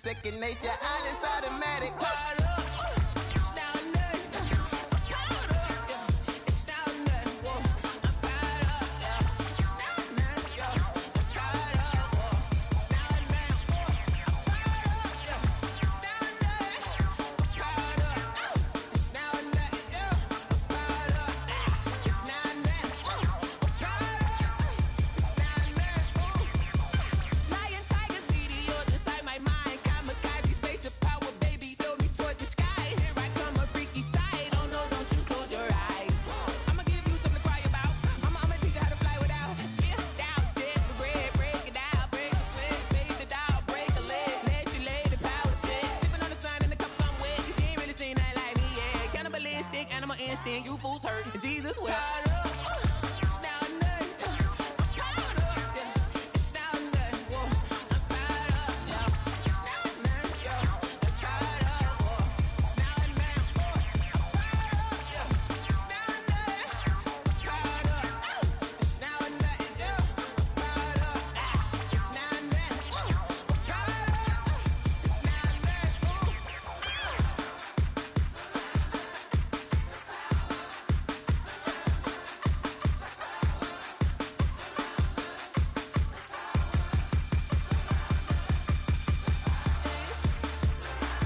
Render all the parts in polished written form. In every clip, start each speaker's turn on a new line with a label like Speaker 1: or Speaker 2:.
Speaker 1: second nature. All is automatic. Caught up. It's now nothing. Caught up. Yeah. It's now nothing. Whoa. I'm caught up. Yeah. It's now nothing. Yo. I'm caught up. Whoa. It's now nothing. Whoa. I'm caught up. Yeah. It's now nothing. Caught up. It's now nothing. Yo. I'm caught up. It's now nothing. Whoa. I'm caught up. It's now nothing. Ooh. Lion, tigers, meteors inside my mind. Kamikaze, spaceship power, baby, sail me toward the sky. Here I come, a freaky side. Oh no, don't you close your eyes. I'ma give you something to cry about. I'ma teach you how to fly without fear, doubt, just regret. Break it out, break the sweat, fade the doubt, break a leg, let you lay the power check. Sipping on the sun in the cup somewhere, 'cause she ain't really seen that like me, yeah. Cannibalistic, animal instinct, you fools hurt. Jesus will. Caught up. It's now nothing. I'm caught up. Yeah. It's now nothing. Whoa. I'm caught up. Yeah. It's now nothing. Yo. I'm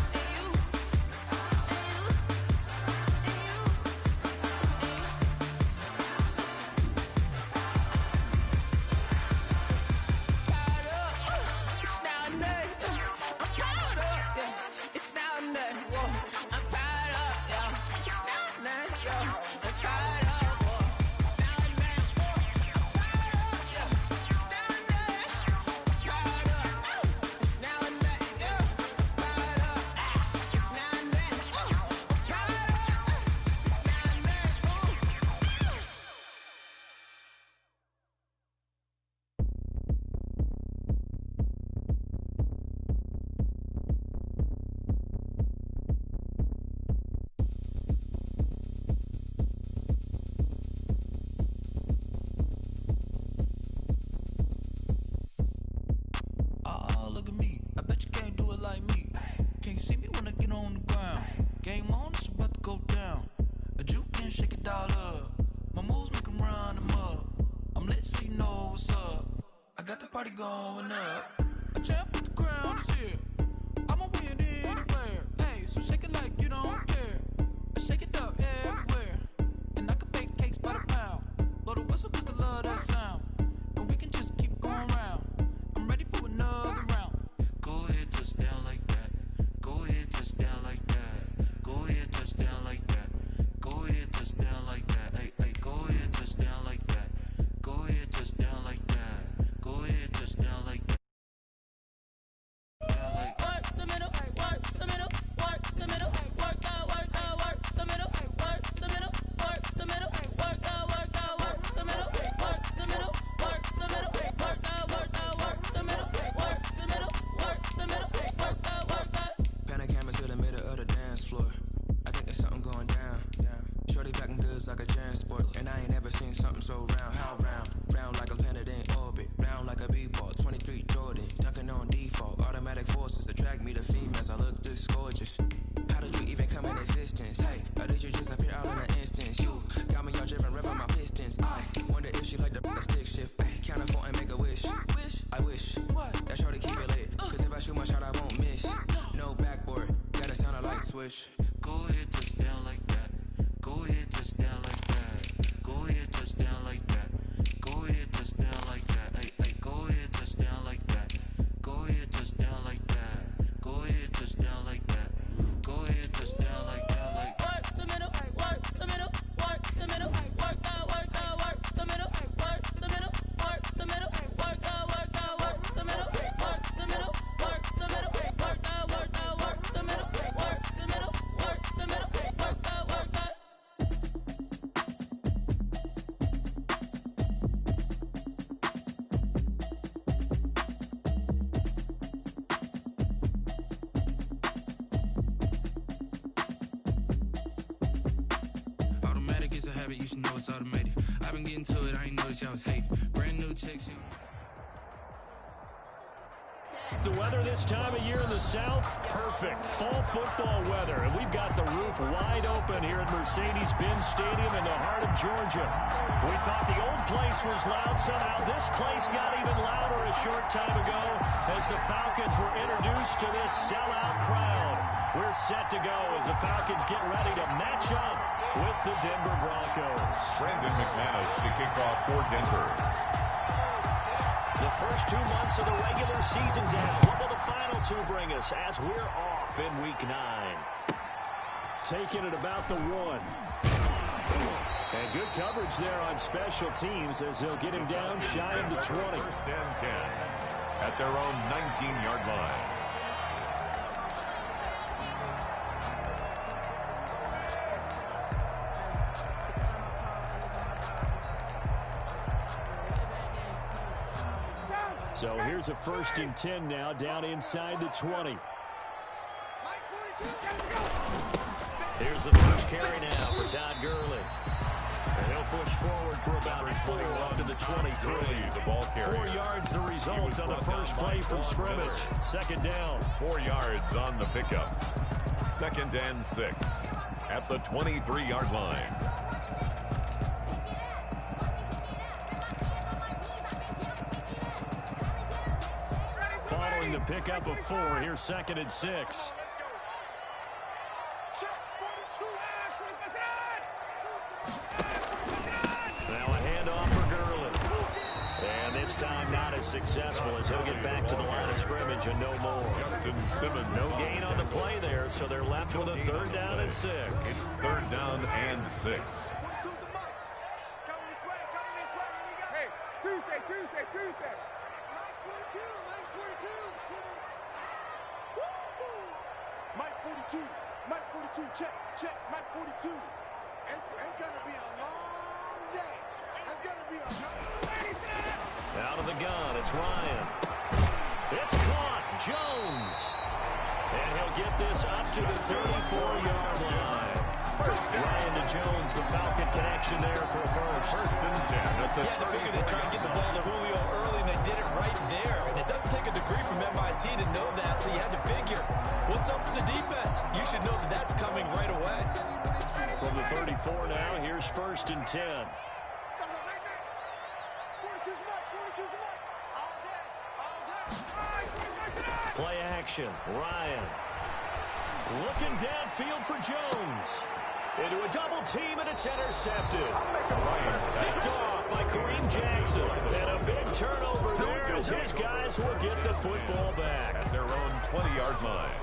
Speaker 1: caught up. Whoa. It's now nothing. Whoa. I'm caught up. Yeah. It's now nothing. Caught up. It's now nothing. Yo. I'm caught up. It's now nothing. Whoa. I'm caught up. It's now
Speaker 2: Oh, look at me. I bet you can't do it like me. Can't see me when I get on the ground. Game on, it's about to go down. A juke can shake it all up. My moves make 'em run them up. I'm lit so you know what's up. I got the party going up. A champ with the crown is here. I'ma win anywhere. Hey, so shake it like you don't care. I shake it up everywhere. And I can bake cakes by the pound. Blow the whistle 'cause I love that sound. And we can just keep going round. I'm ready for another round. Go ahead, touch down like that. Go ahead, touch down like that. Go ahead, touch down like that. Go ahead, touch down like that. Hey, hey, go ahead, touch down like that. Go ahead, touch down like that. Go ahead, touch down like that. Work the middle, work the middle, work the middle, work out, work out, work the middle, work the middle, work the middle, work out, work out, work the middle, work the middle, work the middle, work out, work out, work the middle, work the middle, work the middle, work out, work out.
Speaker 3: Pan a camera to the middle of the dance floor. I think there's something going down. Shorty backing goods like a transport, and I ain't never seen something so round. How round? Round like a planet in orbit, round like a b-ball. 23 Jordan, dunking on default. Automatic forces attract me to females. I look this gorgeous. How did you even come in existence? Hey, or did you just appear out in an instance? You got me all driven, revving my pistons. I wonder if she like the stick shift. Ay, count a four and make a wish. I wish that shorty keep it lit. 'Cause if I shoot my shot, I won't miss. No backboard, gotta sound a light switch.
Speaker 2: Go ahead, touch down like that. Go ahead, touch down like that. Go ahead, touch down like that. Go ahead, touch down like that. Hey, hey, go ahead, touch down like that. Go ahead, touch down like that. Go ahead, touch down like that. Go ahead, touch down like that. Like work the middle, work the middle, work the middle, work out, work out, work the middle, work the middle, work the middle, work out, work out, work the middle, work the middle, work the middle, work out, work out, work the middle, work the middle,
Speaker 4: The weather this time of year in the South, perfect. Fall football weather. And we've got the roof wide open here at Mercedes-Benz Stadium in the heart of Georgia. We thought the old place was loud. Somehow this place got even louder a short time ago as the Falcons were introduced to this sellout crowd. We're set to go as the Falcons get ready to match up with the Denver Broncos.
Speaker 5: Brandon McManus to kick off for Denver.
Speaker 4: The first 2 months of the regular season down. What will the final two bring us as we're off in Week 9? Taking it about the 1. And good coverage there on special teams as they'll get him down shy of the 20.
Speaker 5: First and 10 at their own 19-yard line.
Speaker 4: So here's a 1st and 10 now, down inside the 20. Here's the first carry now for Todd Gurley. And he'll push forward for about 4 up to the 23.
Speaker 5: The ball carrier.
Speaker 4: 4 yards the result on the first play from scrimmage. Second down.
Speaker 5: 4 yards on the pickup. 2nd and 6 at the 23-yard line.
Speaker 4: Following the pickup of 4, here's 2nd and 6. Now a handoff for Gurley. And this time not as successful as he'll get back to the line of scrimmage and no more.
Speaker 5: Justin Simmons.
Speaker 4: No gain on the play there, so they're left with a 3rd down and 6.
Speaker 5: It's 3rd down and 6.
Speaker 6: Tuesday. Mike 42, check, Mike 42. It's going to be a long day. It's going to be a long.
Speaker 4: Out of the gun, it's Ryan. It's caught, Jones. And he'll get this up to the 34-yard line. Ryan to Jones, the Falcon connection there for a first.
Speaker 5: 1st and 10 at the
Speaker 7: I figured they'd try and get the ball to Julio early, and they did it right there. And it doesn't take a degree from MIT to know that, so you had to figure, what's up for the defense? You should know that that's coming right away.
Speaker 4: From the 34 now, here's 1st and 10. Play action, Ryan. Looking downfield for Jones. Into a double team, and it's intercepted. Picked off by Kareem Jackson. And a big turnover there as his guys will get the football back.
Speaker 5: At their own 20-yard line.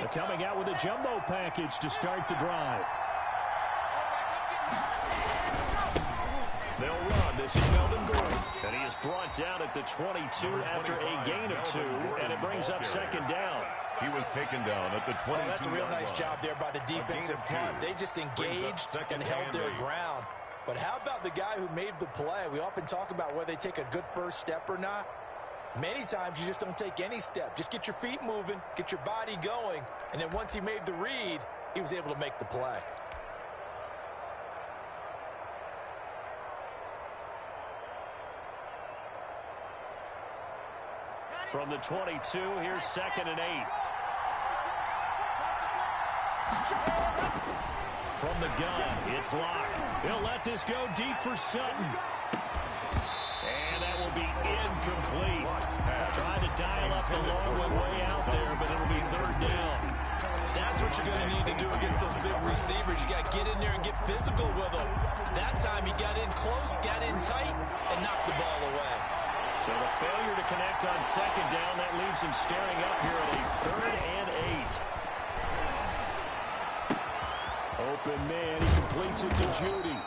Speaker 4: They're coming out with a jumbo package to start the drive. They'll run. This is Melvin Gordon. And he is brought down at the 22 after a gain of 2, and it brings up 2nd down.
Speaker 5: He was taken down at the 22.
Speaker 7: That's a real nice job there by the defensive front. They just engaged and held their ground. But how about the guy who made the play? We often talk about whether they take a good first step or not. Many times you just don't take any step. Just get your feet moving, get your body going, and then once he made the read, he was able to make the play.
Speaker 4: From the 22, here's 2nd and 8. From the gun, it's Locke. He'll let this go deep for Sutton. And that will be incomplete. Trying to dial up the long one way out there, but it'll be 3rd down.
Speaker 7: That's what you're going to need to do against those big receivers. You got to get in there and get physical with them. That time he got in close, got in tight, and knocked the ball away.
Speaker 4: So the failure to connect on 2nd down, that leaves him staring up here at a 3rd and 8. Open man, he completes it to Judy.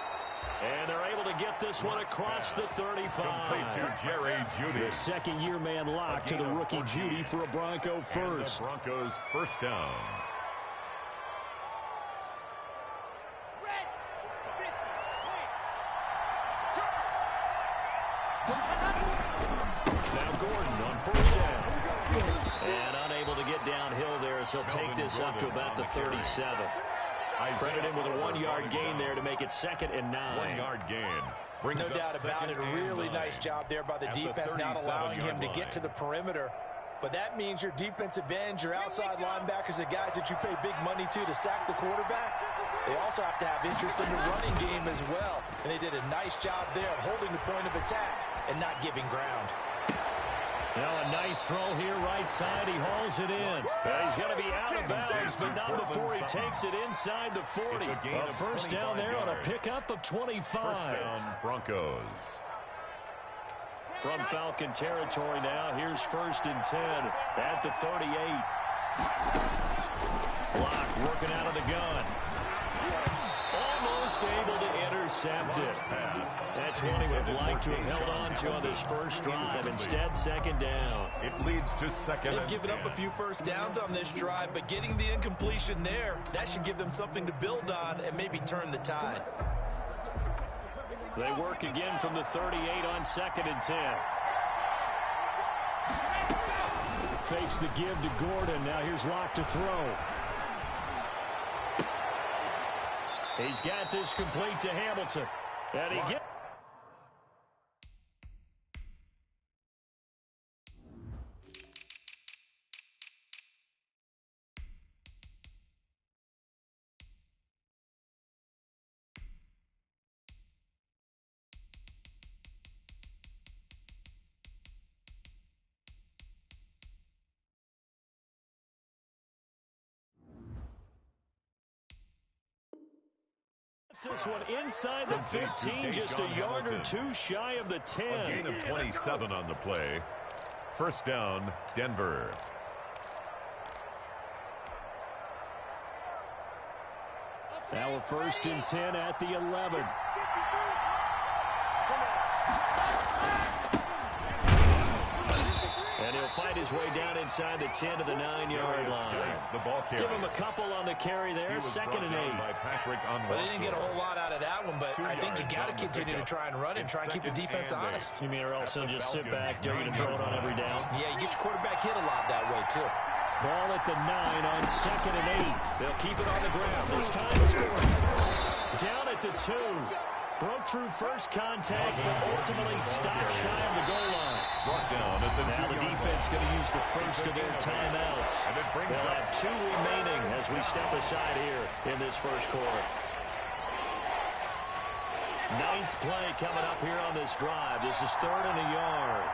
Speaker 4: And they're able to get this one across the 35.
Speaker 5: Complete to Jerry Judy.
Speaker 4: The 2nd-year man lock to the rookie Judy for a Bronco first.
Speaker 5: And the Broncos 1st down.
Speaker 4: Now Gordon on first down. And unable to get downhill there, so he'll take this up to about the 37. Credit him with a 1-yard gain there to make it 2nd and 9.
Speaker 5: 1-yard gain.
Speaker 7: No doubt about it. A really nice job there by the defense, not allowing him to get to the perimeter. But that means your defensive ends, your outside linebackers, the guys that you pay big money to sack the quarterback, they also have to have interest in the running game as well. And they did a nice job there of holding the point of attack and not giving ground.
Speaker 4: Now a nice throw here, right side. He hauls it in. He's going to be out of bounds, but not before he takes it inside the 40. A first down there on a pickup of 25.
Speaker 5: First down, Broncos.
Speaker 4: From Falcon territory now, here's 1st and 10 at the 38. Block working out of the gun. Almost able to intercept it. That's one he would have liked to have held on to on this first drive. Instead, 2nd down.
Speaker 5: It leads to 2nd.
Speaker 7: They've given up a few first downs on this drive, but getting the incompletion there, that should give them something to build on and maybe turn the tide.
Speaker 4: They work again from the 38 on 2nd and 10. Fakes the give to Gordon. Now here's Locke to throw. He's got this complete to Hamilton. And he gets... This one inside the 15, just a yard or two shy of the 10.
Speaker 5: A gain of 27 on the play. First down, Denver.
Speaker 4: Now a 1st and 10 at the 11. And he'll fight his way down inside the 10 to the 9-yard line.
Speaker 5: The ball carry.
Speaker 4: Give him a couple on the carry there. 2nd and 8.
Speaker 7: Well, they didn't get a whole lot out of that one, but I think you got to continue to try and run and try and keep the defense honest.
Speaker 4: You mean or else they'll just sit back, dare you to throw it on every down?
Speaker 7: Yeah, you get your quarterback hit a lot that way, too.
Speaker 4: Ball at the 9 on 2nd and 8. They'll keep it on the ground. This time it's Gordon. Down at the 2. Broke through first contact, but ultimately stopped shy of the goal line.
Speaker 5: Brought down at the
Speaker 4: now the defense going to use the first of their timeouts. They'll have 2 remaining as we step aside here in this first quarter. 9th play coming up here on this drive. This is 3rd and a yard.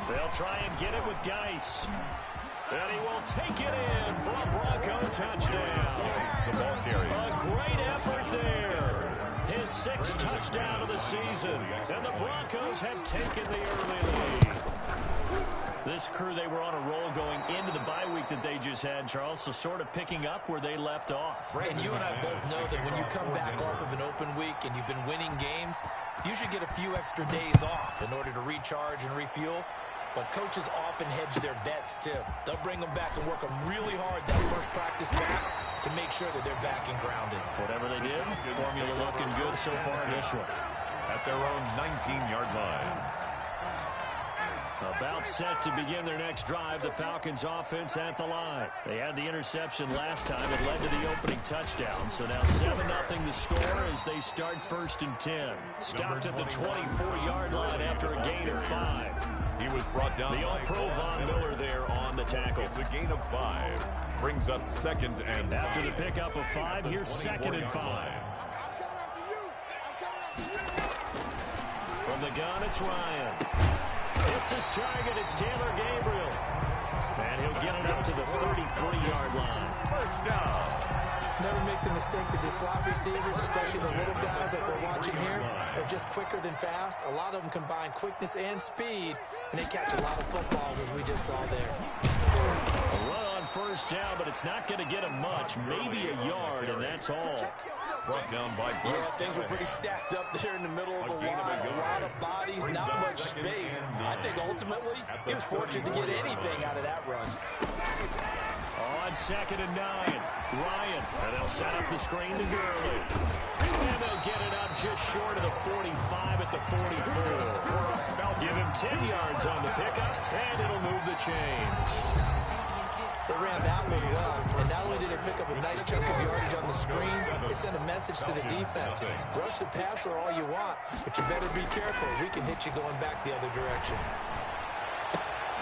Speaker 4: They'll try and get it with Geis. And he will take it in for a Bronco touchdown. A great effort there. His 6th touchdown of the season. And the Broncos have taken the early lead. This crew, they were on a roll going into the bye week that they just had, Charles, so sort of picking up where they left off.
Speaker 7: And you and I both know that when you come back off of an open week and you've been winning games, you should get a few extra days off in order to recharge and refuel. But coaches often hedge their bets, too. They'll bring them back and work them really hard that first practice back to make sure that they're back and grounded.
Speaker 4: Whatever they did, formula looking good so far in this one.
Speaker 5: At their own 19-yard line.
Speaker 4: About set to begin their next drive, the Falcons offense at the line. They had the interception last time. It led to the opening touchdown. So now 7-0 the score as they start 1st and 10. Stopped at the 24-yard line after a gain of 5.
Speaker 5: He was brought down.
Speaker 4: The All-Pro Von Miller there on the tackle.
Speaker 5: It's a gain of 5. Brings up 2nd and 5.
Speaker 4: After the pickup of 5, here's 2nd and 5. From the gun, it's Ryan. It's his target. It's Taylor Gabriel. And he'll get it up to the 33-yard line.
Speaker 5: First down.
Speaker 7: Never make the mistake that the slot receivers, especially the little guys like we're watching here, are just quicker than fast. A lot of them combine quickness and speed, and they catch a lot of footballs, as we just saw there.
Speaker 4: A run on first down, but it's not going to get him much. Maybe a yard, and that's all.
Speaker 5: Brought down by
Speaker 7: yeah, things were pretty stacked up there in the middle of the line. A lot of bodies, not much space. I think ultimately he was fortunate to get anything out of that run.
Speaker 4: Oh, on 2nd and 9. Ryan, and they'll set up the screen to Gurley. And they'll get it up just short of the 45 at the 44. Give him 10 yards on the pickup, and it'll move the chains.
Speaker 7: They ran that one well, and not only did they pick up a nice chunk of yardage on the screen, they sent a message to the defense. Rush the passer all you want, but you better be careful. We can hit you going back the other direction.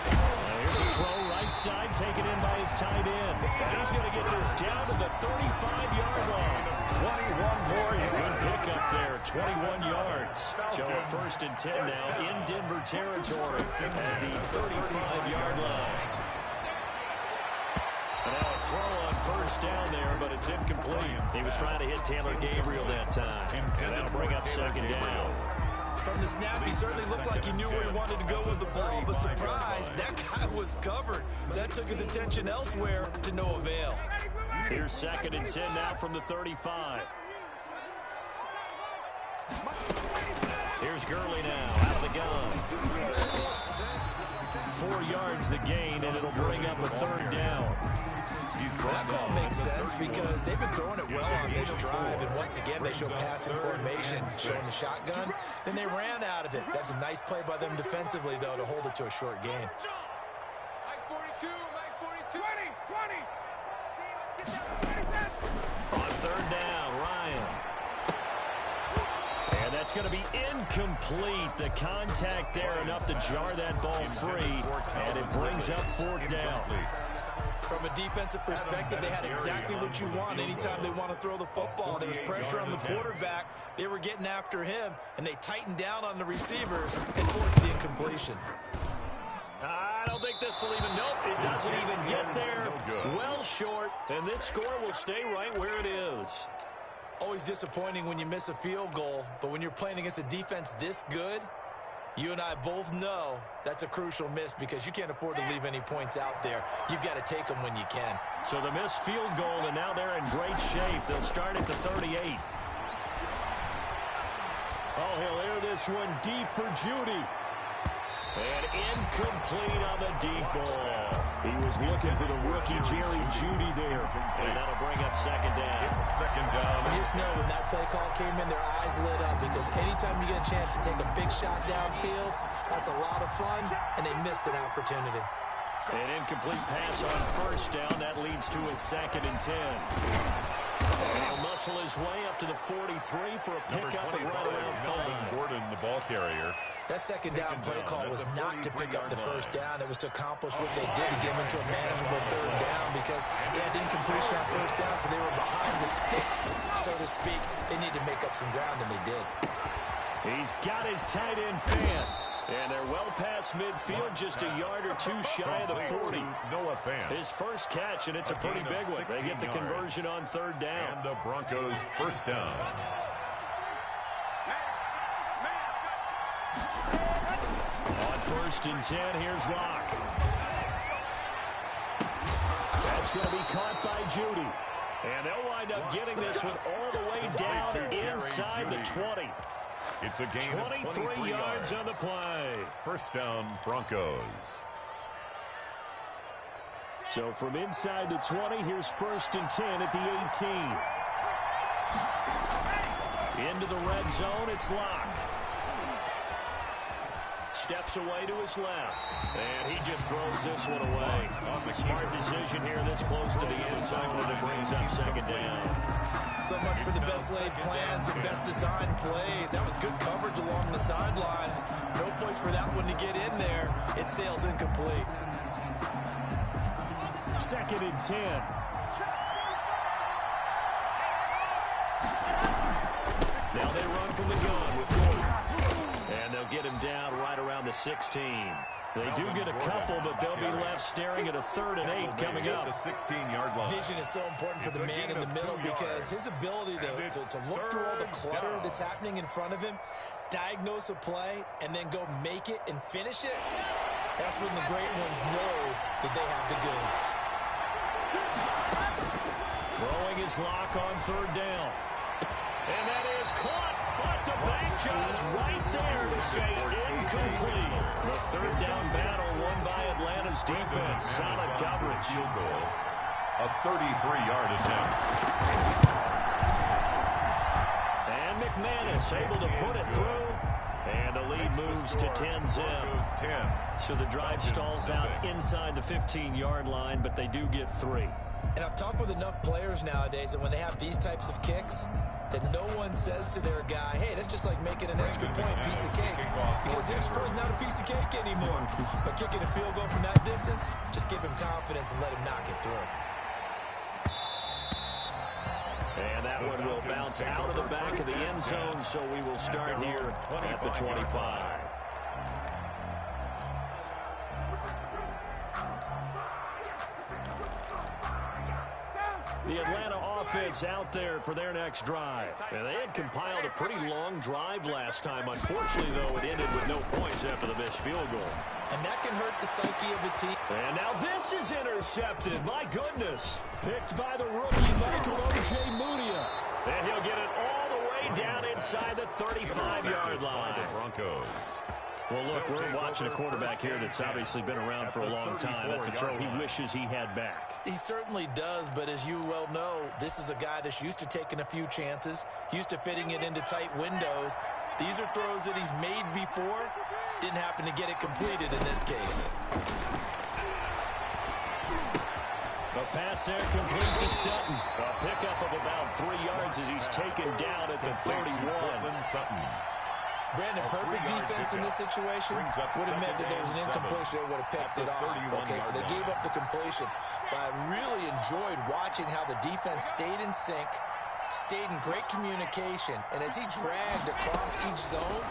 Speaker 4: Here's a throw right side, taken in by his tight end. He's going to get this down to the 35-yard line.
Speaker 5: 21 more yards.
Speaker 4: Good pickup there, 21 yards. So a 1st and 10 now in Denver territory at the 35-yard line. And now a throw on 1st down there, but it's incomplete. He was trying to hit Taylor Gabriel that time. And that'll bring up 2nd down.
Speaker 7: From the snap, he certainly looked like he knew where he wanted to go with the ball, but surprise, that guy was covered. So that took his attention elsewhere to no avail.
Speaker 4: Here's 2nd and 10 now from the 35. Here's Gurley now, out of the gun. 4 yards the gain, and it'll bring up a 3rd down.
Speaker 7: That call makes sense because they've been throwing it well on this drive, and once again they show passing formation, showing the shotgun. Then they ran out of it. That's a nice play by them defensively, though, to hold it to a short gain.
Speaker 6: Mike 42, Mike 42. 20.
Speaker 4: On 3rd down, Ryan. And that's going to be incomplete. The contact there enough to jar that ball free, and it brings up 4th down.
Speaker 7: From a defensive perspective, they had exactly what you want anytime they want to throw the football. There was pressure on the quarterback. They were getting after him, and they tightened down on the receivers and forced the incompletion.
Speaker 4: I don't think this will even, nope, it doesn't even get there. Well short, and this score will stay right where it is.
Speaker 7: Always disappointing when you miss a field goal, but when you're playing against a defense this good, you and I both know that's a crucial miss because you can't afford to leave any points out there. You've got to take them when you can.
Speaker 4: So the missed field goal, and now they're in great shape. They'll start at the 38. Oh, he'll air this one deep for Judy. And incomplete on the deep ball. He was looking for the rookie Jerry Judy there. And that'll bring up 2nd down.
Speaker 5: It's 2nd down.
Speaker 7: You just know when that play call came in, their eyes lit up because anytime you get a chance to take a big shot downfield, that's a lot of fun, and they missed an opportunity.
Speaker 4: An incomplete pass on 1st down. That leads to a 2nd and 10. And he'll muscle his way up to the 43 for a pickup at right around 5.
Speaker 5: Gordon, the ball carrier.
Speaker 7: That 2nd down play call was not to pick up the 1st down. It was to accomplish what they did to get them into a manageable 3rd down because they had incompletion on 1st down, so they were behind the sticks, so to speak. They needed to make up some ground, and they did.
Speaker 4: He's got his tight end fan. And they're well past midfield, just a yard or 2 shy of the 40.
Speaker 5: Noah Fant.
Speaker 4: His first catch, and it's a pretty big one. They get the conversion on 3rd down.
Speaker 5: And the Broncos 1st down.
Speaker 4: On 1st and 10, here's Locke. That's going to be caught by Judy. And they'll wind up getting this one all the way down inside the 20.
Speaker 5: It's a gain
Speaker 4: 23 yards on the play.
Speaker 5: 1st down, Broncos.
Speaker 4: So from inside the 20, here's 1st and 10 at the 18. Into the red zone, it's Locke. Steps away to his left. And he just throws this one away. Smart decision here this close to the end zone that brings up 2nd down.
Speaker 7: So much for the best laid plans and best designed plays. That was good coverage along the sidelines. No place for that one to get in there. It sails incomplete.
Speaker 4: 2nd and 10. Now they run from the gun with Gordon. And they'll get him down right around the 16. They do get a couple, but they'll be left staring at a 3rd and 8 coming up.
Speaker 5: The 16-yard line.
Speaker 7: Vision is so important for the man in the middle because his ability to look through all the clutter that's happening in front of him, diagnose a play, and then go make it and finish it, that's when the great ones know that they have the goods.
Speaker 4: Throwing his Lock on 3rd down. And that is caught. But the back judge right there to say incomplete. The 3rd down battle won by Atlanta's defense. Solid coverage.
Speaker 5: A 33-yard attempt.
Speaker 4: And McManus able to put it through. And the lead moves to 10-zip. So the drive stalls out inside the 15-yard line, but they do get 3.
Speaker 7: And I've talked with enough players nowadays that when they have these types of kicks, that no one says to their guy, hey, that's just like making an extra point, piece of cake. Because the extra point is not a piece of cake anymore. But kicking a field goal from that distance, just give him confidence and let him knock it through.
Speaker 4: And that one will bounce out of the back of the end zone, so we will start here at the 25. The Atlanta offense out there for their next drive. And they had compiled a pretty long drive last time. Unfortunately, though, it ended with no points after the missed field goal.
Speaker 7: And that can hurt the psyche of a team.
Speaker 4: And now this is intercepted. My goodness. Picked by the rookie, Michael Ojemudia. And he'll get it all the way down inside the 35-yard line.
Speaker 5: Broncos.
Speaker 4: Well, look, we're watching a quarterback here that's obviously been around for a long time. That's a throw he wishes he had back.
Speaker 7: He certainly does, but as you well know, this is a guy that's used to taking a few chances, used to fitting it into tight windows. These are throws that he's made before. Didn't happen to get it completed in this case.
Speaker 4: A pass there complete to Sutton. A pickup of about 3 yards as he's taken down at the 31.
Speaker 7: Brandon, perfect defense in this situation would have meant that there was an incompletion. They would have picked it off. Okay, so they gave up the completion. But I really enjoyed watching how the defense stayed in sync, stayed in great communication, and as he dragged across each zone,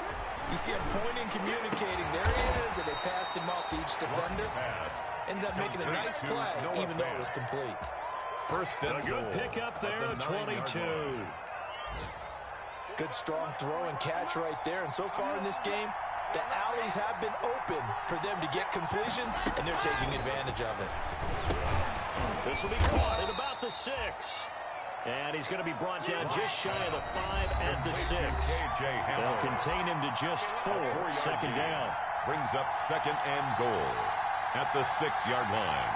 Speaker 7: you see him pointing, communicating. There he is, and they passed him off to each defender. Ended up making a nice play, even though it was complete.
Speaker 5: First and
Speaker 4: a good pickup there at 22.
Speaker 7: Good strong throw and catch right there. And so far in this game, the alleys have been open for them to get completions, and they're taking advantage of it.
Speaker 4: This will be caught at about the 6. And he's going to be brought down just shy of the 5 at the 6. They'll contain him to just 4. Second down.
Speaker 5: Brings up second and goal at the 6-yard line.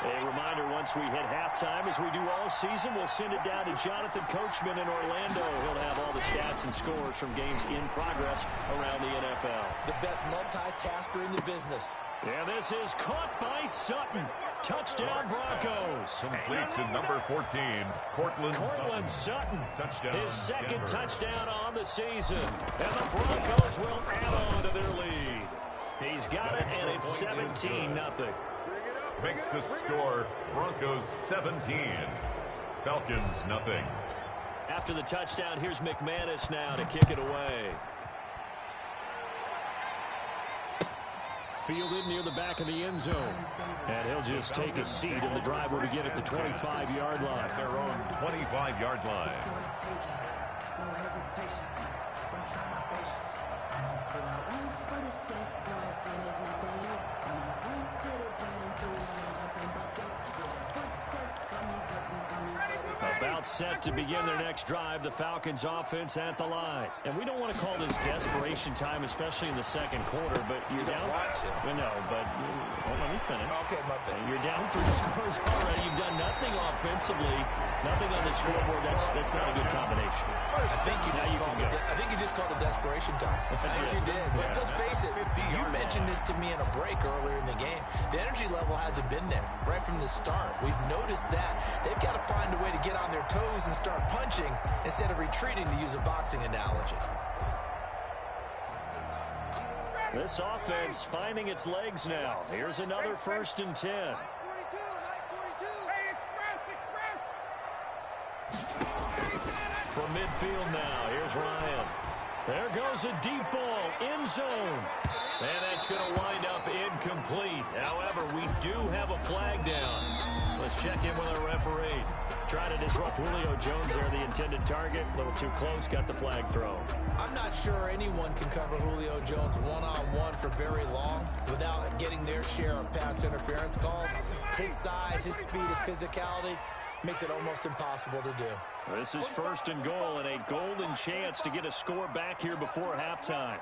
Speaker 4: A reminder, once we hit halftime, as we do all season, we'll send it down to Jonathan Coachman in Orlando. He'll have all the stats and scores from games in progress around the NFL.
Speaker 7: The best multitasker in the business.
Speaker 4: And this is caught by Sutton. Touchdown, Broncos.
Speaker 5: Complete to number 14, Cortland
Speaker 4: Sutton.
Speaker 5: Touchdown,
Speaker 4: his second
Speaker 5: Denver.
Speaker 4: touchdown on the season. And the Broncos will add on to their lead. He's got it, and it's 17-0.
Speaker 5: Makes the score Broncos 17, Falcons nothing.
Speaker 4: After the touchdown, here's McManus now to kick it away. Fielded near the back of the end zone. And he'll just take a seat, and the drive will begin at the 25-yard line.
Speaker 5: Their own 25-yard line.
Speaker 1: No hesitation. Don't try my patience. I'm gonna put out one for the safe. No tennis, nothing left. When I'm going to the bed until we end up in buckets. Footsteps coming, cause we coming for the
Speaker 4: About set to begin their next drive, the Falcons offense at the line. And we don't want to call this desperation time, especially in the second quarter, but you're down.
Speaker 7: Want to.
Speaker 4: No, but let me finish.
Speaker 7: Okay, my bad.
Speaker 4: You're down 3 scores already. You've done nothing offensively, nothing on the scoreboard. That's not a good combination.
Speaker 7: I think you just called it desperation time. I think you did. But let's face it, you mentioned this to me in a break earlier in the game. The energy level hasn't been there right from the start. We've noticed that. They've got to find a way to get on their toes and start punching instead of retreating, to use a boxing analogy.
Speaker 4: This offense finding its legs now. Here's another 1st and 10. From midfield now, here's Ryan. There goes a deep ball, end zone. And that's going to wind up incomplete. However, we do have a flag down. Let's check in with our referee. Try to disrupt Julio Jones there, the intended target. A little too close, got the flag thrown.
Speaker 7: I'm not sure anyone can cover Julio Jones one-on-one for very long without getting their share of pass interference calls. His size, his speed, his physicality makes it almost impossible to do.
Speaker 4: This is 1st and goal, and a golden chance to get a score back here before halftime.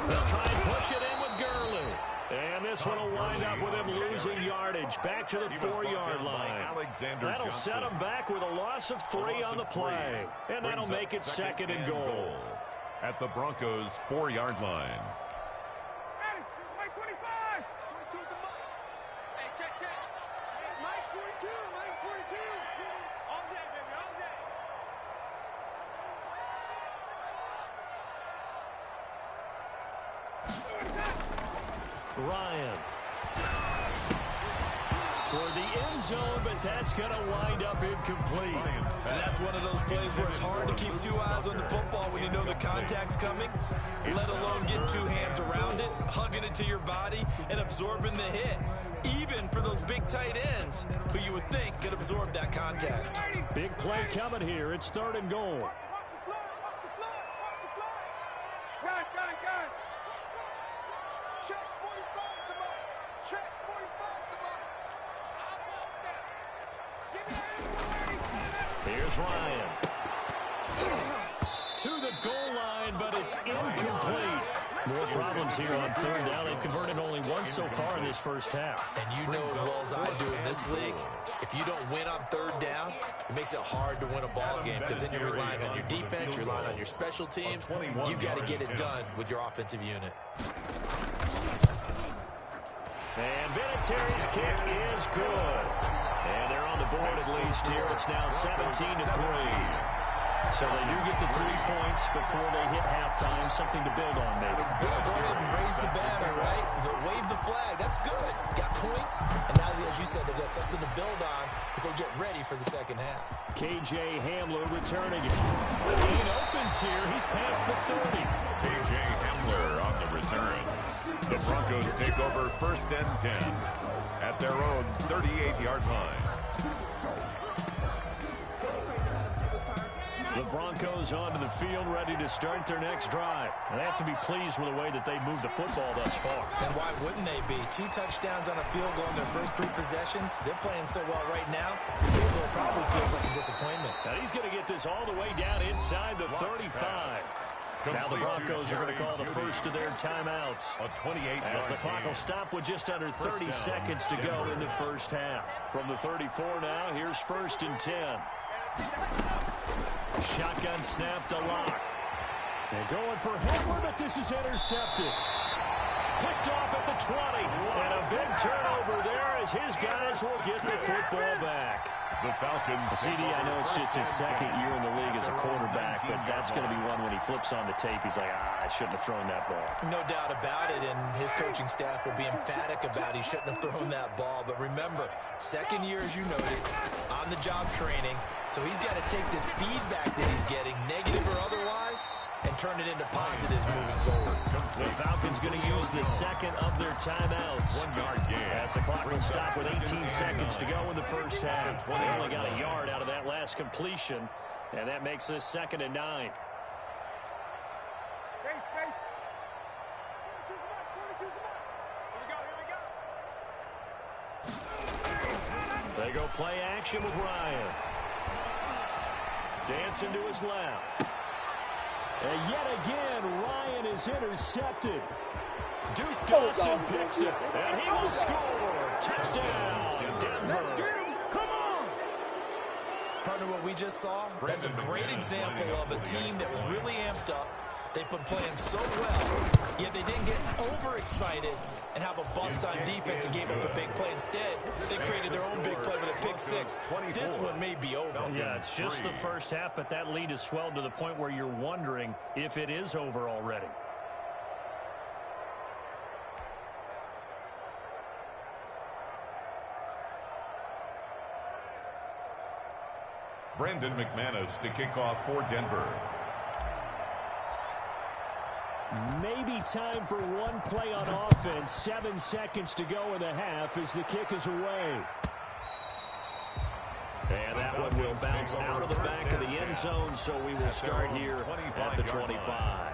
Speaker 4: They'll try and push it in with Gurley. And this one will wind up with him losing yardage. Back to the 4-yard line. That'll set him back with a loss of 3 on the play. And that'll make it 2nd and goal.
Speaker 5: At the Broncos' 4-yard line.
Speaker 4: Ryan. Toward the end zone, but that's going to wind up incomplete.
Speaker 7: And that's one of those plays where it's hard to keep 2 eyes on the football when you know the contact's coming, let alone get 2 hands around it, hugging it to your body, and absorbing the hit. Even for those big tight ends, who you would think could absorb that contact.
Speaker 4: Big play coming here. It's 3rd and goal.
Speaker 6: Check 45 the mark. Check 45 the mark.
Speaker 4: Here's Ryan. To the goal line, but it's incomplete. More problems here on 3rd down. They've converted only once so far in this first half.
Speaker 7: And you know as well as I do in this league, if you don't win on 3rd down, it makes it hard to win a ball game because then you're relying on your defense, you're relying on your special teams. You've got to get it done with your offensive unit.
Speaker 4: And Vinatieri's kick is good. And they're on the board at least here. It's now 17-3. So they do get the 3 points before they hit halftime. Something to build on, maybe.
Speaker 7: Yeah, go ahead and raise the banner, right? Wave the flag. That's good. Got points. And now, as you said, they've got something to build on as they get ready for the second half.
Speaker 4: K.J. Hamler returning it. He opens here. He's past the 30.
Speaker 5: K.J. Hamler on the return. The Broncos take over 1st and 10 at their own 38-yard line.
Speaker 4: The Broncos onto the field, ready to start their next drive. And they have to be pleased with the way that they've moved the football thus far.
Speaker 7: And why wouldn't they be? 2 touchdowns on a field goal in their first 3 possessions. They're playing so well right now, the field goal probably feels like a disappointment.
Speaker 4: Now he's going to get this all the way down inside the 35. Now the Broncos are going to call the first of their timeouts. As the clock will stop with just under 30 seconds to go in the first half. From the 34 now, here's 1st and 10. Shotgun snap to Lock. They're going for Hamler, but this is intercepted. Picked off at the 20. And a big turnover there as his guys will get the football back.
Speaker 5: The Falcons.
Speaker 4: CD, I know it's just his 2nd year in the league as a quarterback, but that's going to be one when he flips on the tape. He's like, I shouldn't have thrown that ball.
Speaker 7: No doubt about it, and his coaching staff will be emphatic about he shouldn't have thrown that ball. But remember, 2nd year, as you noted, on-the-job training. So he's got to take this feedback that he's getting, negative or otherwise, and turn it into positives moving forward.
Speaker 4: The Falcons going to use the 2nd of their timeouts.
Speaker 5: 1-yard gain.
Speaker 4: As the clock will stop with 18 seconds to go in the first half. They only got a yard out of that last completion, and that makes this 2nd and 9. They go play action with Ryan. Dancing to his left. And yet again, Ryan is intercepted. Duke Dawson picks it, and he will score. Touchdown, Denver.
Speaker 6: Come on!
Speaker 7: Partner, what we just saw, that's a great example of a team that was really amped up. They've been playing so well, yet they didn't get overexcited and have a bust on defense and gave up a big play. Instead, they created their own big play with a pick 6. This one may be over.
Speaker 4: Yeah, it's just the first half, but that lead has swelled to the point where you're wondering if it is over already.
Speaker 5: Brandon McManus to kick off for Denver.
Speaker 4: Maybe time for one play on offense. 7 seconds to go in the half as the kick is away. And that one will bounce out of the back of the end zone, so we will start here at the 25.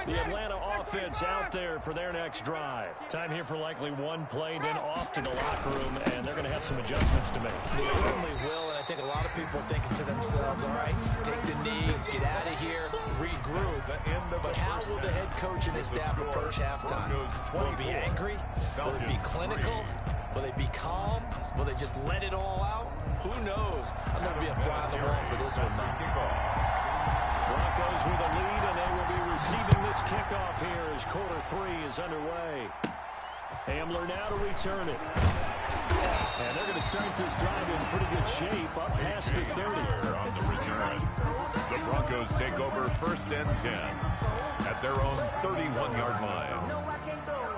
Speaker 4: The Atlanta offense out there for their next drive. Time here for likely one play, then off to the locker room, and they're going to have some adjustments to make.
Speaker 7: They certainly will, and I think a lot of people are thinking to themselves, all right, take the knee, get out of here, regroup. But how will the head coach and his staff approach halftime? Will it be angry? Will it be clinical? Will they be calm? Will they just let it all out? Who knows? I'm going to be a fly on the wall for this one, though.
Speaker 4: Broncos with a lead, and they will be receiving this kickoff here as quarter 3 is underway. Hamler now to return it. And they're going to start this drive in pretty good shape, up past the 30.
Speaker 5: On the return, the Broncos take over 1st and 10 at their own 31-yard line.
Speaker 1: No, I can't go.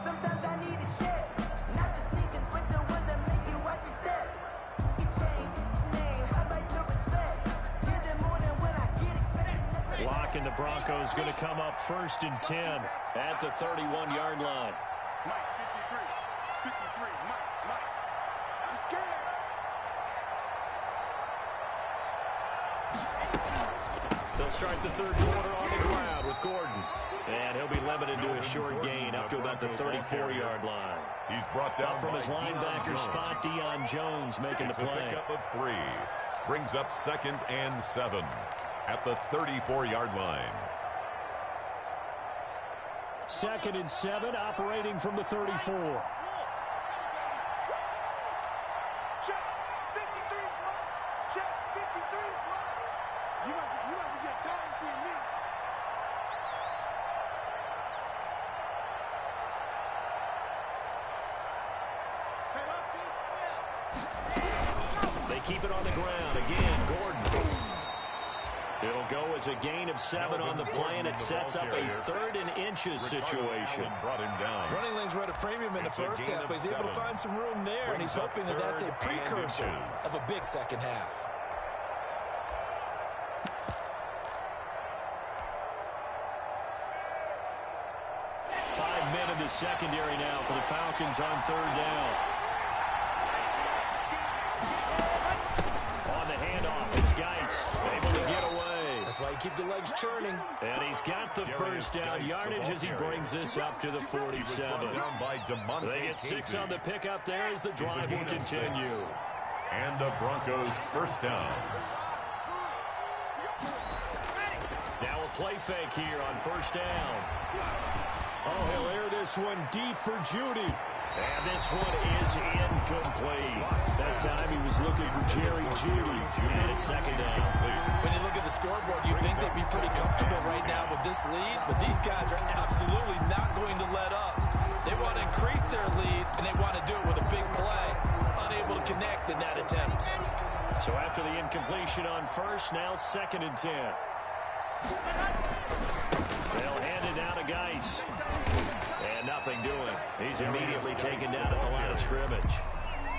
Speaker 1: Sometimes I need a check. Not the sneakers, but the ones that make you watch your step. You change name, I like the respect. Give them more than when I get expected.
Speaker 4: Blocking the Broncos going to come up 1st and 10 at the 31-yard line.
Speaker 6: Mike, 53, Mike. I'm scared.
Speaker 4: They'll start the 3rd quarter on the ground with Gordon. And he'll be limited to a short gain up to about the 34-yard line.
Speaker 5: He's brought down
Speaker 4: Up from his linebacker spot, Deion Jones making the play.
Speaker 5: Pickup of 3. Brings up 2nd and 7 at the 34-yard line.
Speaker 4: 2nd and 7, operating from the 34.
Speaker 6: Check, 53 is mine. Check, 53 is mine. You must be getting tired of seeing me.
Speaker 4: They keep it on the ground. Again, Gordon. It'll go as a gain of 7 on the play, and it sets up a 3rd and inches situation.
Speaker 5: Brought him down.
Speaker 7: Running lanes were at a premium in the first half, but he's able to find some room there, and he's hoping that that's a precursor of a big second half.
Speaker 4: Five men in the secondary now for the Falcons on 3rd down. On the handoff, it's Geis able to get away.
Speaker 7: That's why you keep the legs churning.
Speaker 4: And he's got the first down yardage as he brings this up to the 47. They get 6 on the pickup there as the drive will continue.
Speaker 5: And the Broncos 1st down.
Speaker 4: Now a play fake here on 1st down. Oh, he'll air this one deep for Judy. And this one is incomplete. That time he was looking for Jerry Judy. And it's 2nd down.
Speaker 7: When you look at the scoreboard, you'd think they'd be pretty comfortable right now with this lead, but these guys are absolutely not going to let up. They want to increase their lead, and they want to do it with a big play. Unable to connect in that attempt.
Speaker 4: So after the incompletion on 1st, now 2nd and 10. They'll hand it down to Geis. And nothing doing. He's immediately taken down at the line of scrimmage.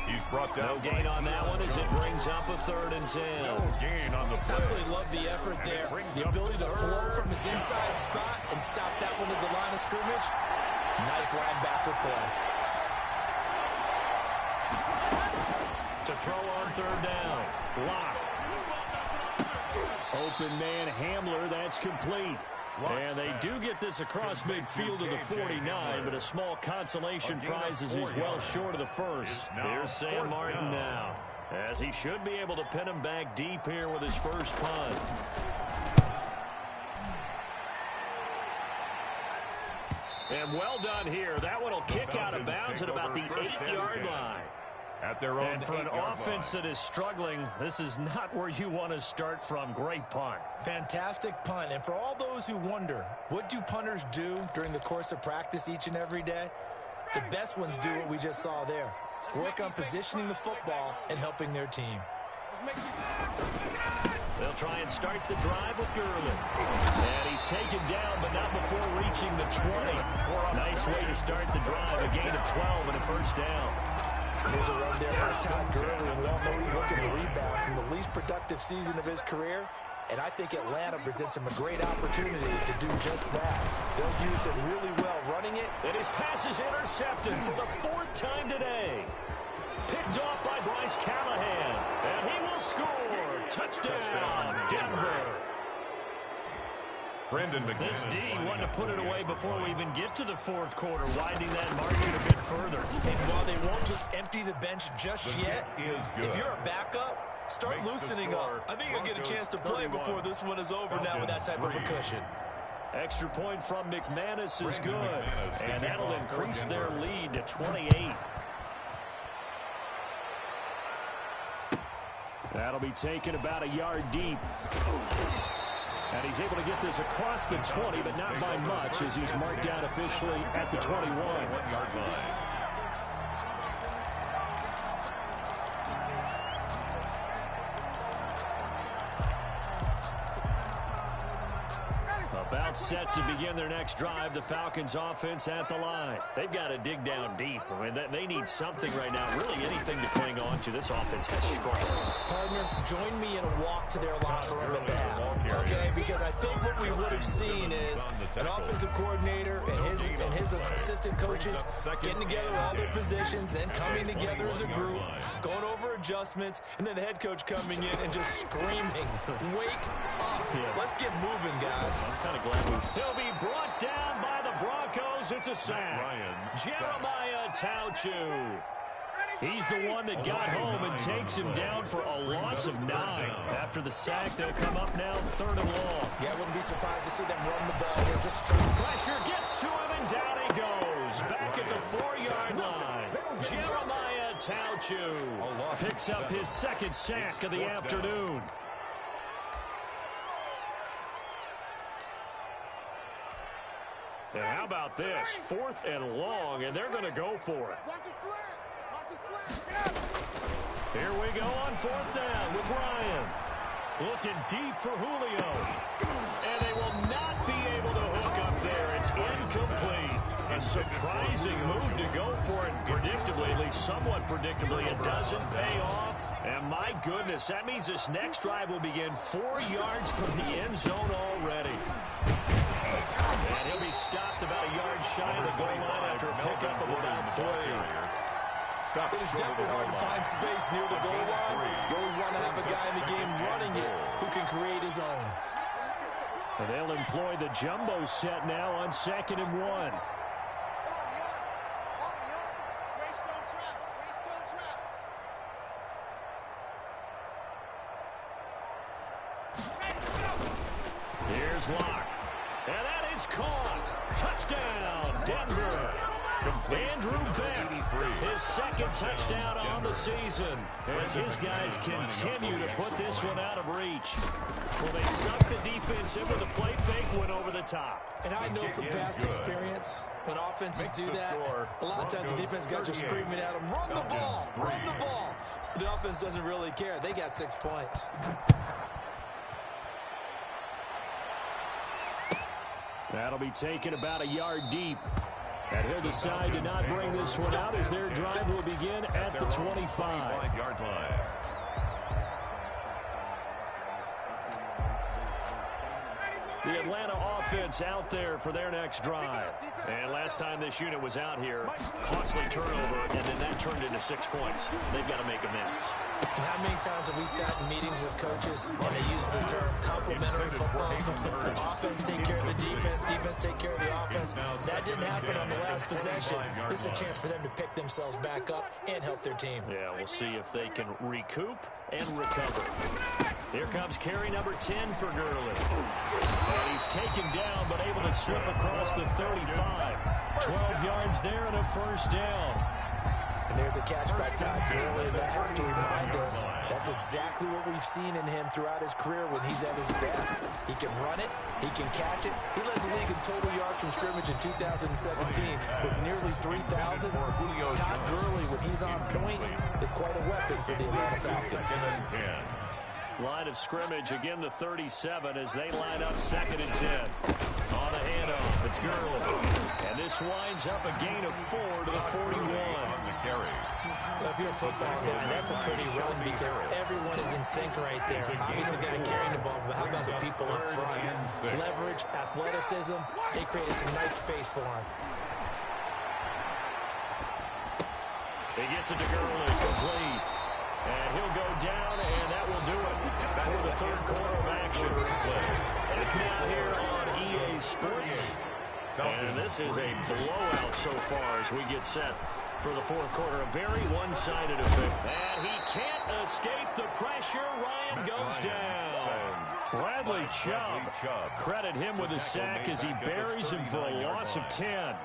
Speaker 5: He's brought down.
Speaker 4: No gain on that one as it brings up a 3rd and 10.
Speaker 5: No gain on the play.
Speaker 7: Absolutely love the effort there. The ability to flow from his inside spot and stop that one at the line of scrimmage. Nice linebacker play.
Speaker 4: To throw on 3rd down. Lock. Open man Hamler, that's complete. And they do get this across midfield to the 49, but a small consolation prize as he's well short of the 1st. Here's Sam Martin now, as he should be able to pin him back deep here with his first punt. And well done here. That one will kick out of bounds at about the 8-yard line.
Speaker 5: At their own
Speaker 4: and for an offense that is struggling, this is not where you want to start from. Great punt.
Speaker 7: Fantastic punt. And for all those who wonder, what do punters do during the course of practice each and every day? The best ones do what we just saw there. Work on positioning the football and helping their team.
Speaker 4: They'll try and start the drive with Gurley. And he's taken down, but not before reaching the 20. Nice way to start the drive. A gain of 12 and a 1st down.
Speaker 7: There's a run there by Todd Gurley, and we all know he's looking to rebound from the least productive season of his career. And I think Atlanta presents him a great opportunity to do just that. They'll use him really well running it.
Speaker 4: And his pass is intercepted for the 4th time today. Picked off by Bryce Callahan. And he will score. Touchdown, Denver. This D wanted to put it away before we even get to the fourth quarter, widening that margin a bit further.
Speaker 7: And while they won't just empty the bench just yet, if you're a backup, start loosening up. I think you'll get a chance to play before this one is over now with that type of a cushion.
Speaker 4: Extra point from McManus is good, and that'll increase their lead to 28. That'll be taken about a yard deep. And he's able to get this across the 20, but not by much, as he's marked down officially at the 21-yard line. About set to begin their next drive, the Falcons offense at the line. They've got to dig down deep. I mean, they need something right now, really anything to cling on to. This offense has struggled.
Speaker 7: Partner, join me in a walk to their locker room at the half, okay? Because I think what we would have seen is an offensive coordinator and his assistant coaches getting together all their positions, then coming together as a group, going over adjustments, and then the head coach coming in and just screaming, "Wake up. Let's get moving, guys."
Speaker 4: I'm kind of glad he'll be brought down by the Broncos. It's a sack. Jeremiah Tauchu. He's the one that got home and takes him down for a loss of 9. After the sack, they'll come up now 3rd and long.
Speaker 7: Yeah, I wouldn't be surprised to see them run the ball here. Just straight
Speaker 4: pressure gets to him, and down he goes. Back at the 4-yard line. Jeremiah Tauchu picks up his second sack of the afternoon. And how about this? 4th and long, and they're going to go for it. Here we go on 4th down with Ryan. Looking deep for Julio. And they will not be able to hook up there. It's incomplete. A surprising move to go for it predictably, at least somewhat predictably. It doesn't pay off. And my goodness, that means this next drive will begin 4 yards from the end zone already. And he'll be stopped about a yard shy of the goal line after a pickup of about 3.
Speaker 7: It is definitely hard to find space near the goal line. You always want to have a guy in the game running it who can create his own.
Speaker 4: And they'll employ the jumbo set now on 2nd and 1. Here's Locke. And that is caught. Touchdown, Denver. Andrew Beck, his second touchdown on the season, as his guys continue to put this one out of reach. Well, they suck the defense in with a play fake, went over the top.
Speaker 7: And I know from past experience, when offenses do that, a lot of times the defense guys are screaming at them, "Run the ball, run the ball." But the offense doesn't really care. They got 6 points.
Speaker 4: That'll be taken about a yard deep. And he'll decide to not bring this one out as their drive will begin at the 25-yard line. The Atlanta offense out there for their next drive. And last time this unit was out here, costly turnover, and then that turned into 6 points. They've got to make amends.
Speaker 7: And how many times have we sat in meetings with coaches and they use the term complementary football? Offense take care of the defense, defense take care of the offense. That didn't happen on the last possession. This is a chance for them to pick themselves back up and help their team.
Speaker 4: Yeah, we'll see if they can recoup and recover. Here comes carry number 10 for Gurley. And he's taken down, but able to slip across the 35. 12 yards there and a first down.
Speaker 7: And there's a catch by Todd Gurley. That has to remind us that's exactly what we've seen in him throughout his career when he's at his best. He can run it. He can catch it. He led the league in total yards from scrimmage in 2017 with nearly 3,000. Todd Gurley, when he's on point, is quite a weapon for the Atlanta Falcons.
Speaker 4: Line of scrimmage, again the 37 as they line up 2nd and 10. On the handoff, it's Gurley. And this winds up a gain of 4 to the 41.
Speaker 7: Well, if you're a football guy, that's a pretty run because everyone is in sync right there. Obviously, got to carry the ball, but how about the people up front? Leverage, athleticism, they created some nice space for him.
Speaker 4: He gets it to Gurley, complete. And he'll go down, and that will do it for the 3rd quarter of action. Now here on This is a blowout so far as we get set for the fourth quarter. A very one-sided affair. And he can't escape the pressure. Ryan goes down. Bradley Chubb. Credit him with a sack as he buries him for a loss of 10.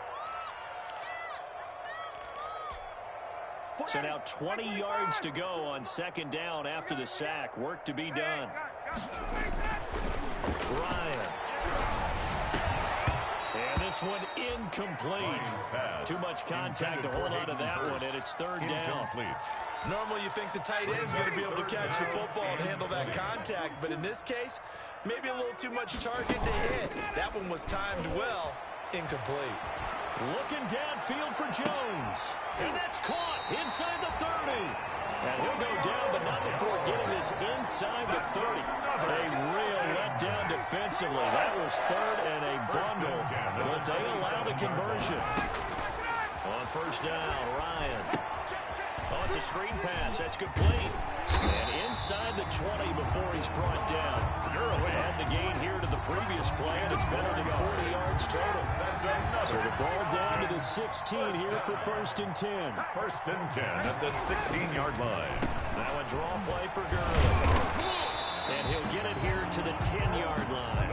Speaker 4: So now 20 yards to go on second down after the sack. Work to be done. Ryan. And this one incomplete. Too much contact to hold on to that one, and it's third down.
Speaker 7: Normally you think the tight end's going to be able to catch the football and handle that contact, but in this case, maybe a little too much target to hit. That one was timed well. Incomplete.
Speaker 4: Looking downfield for Jones. And that's caught inside the 30. And he'll go down, but not before getting this inside the 30. A real letdown defensively. That was third and a bundle, but they allow the conversion. On first down, Ryan. Oh, it's a screen pass. That's complete. And inside the 20 before he's brought down. Add the gain here to the previous play, and it's better than 40 yards total. So the ball down to the 16 here for first and 10.
Speaker 5: First and 10 at the 16-yard line.
Speaker 4: Now a draw play for Gurley. And he'll get it here to the 10-yard line.